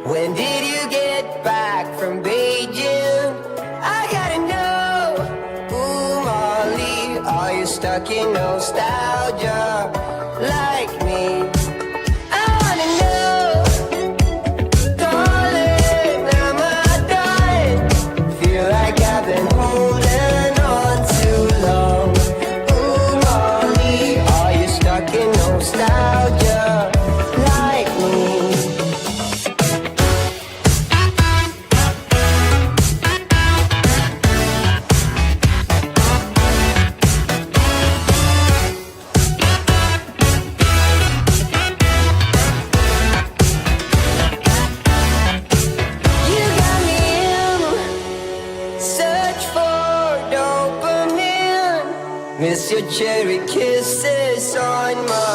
When did you get back from Beijing? I gotta know. Ooh, Molly, are you stuck in nostalgia like me? I wanna know. Darling, am I done? Feel like I've been holding on too long. Ooh, Molly, are you stuck in nostalgia like me? You got me in search for dopamine. Miss your cherry kisses on my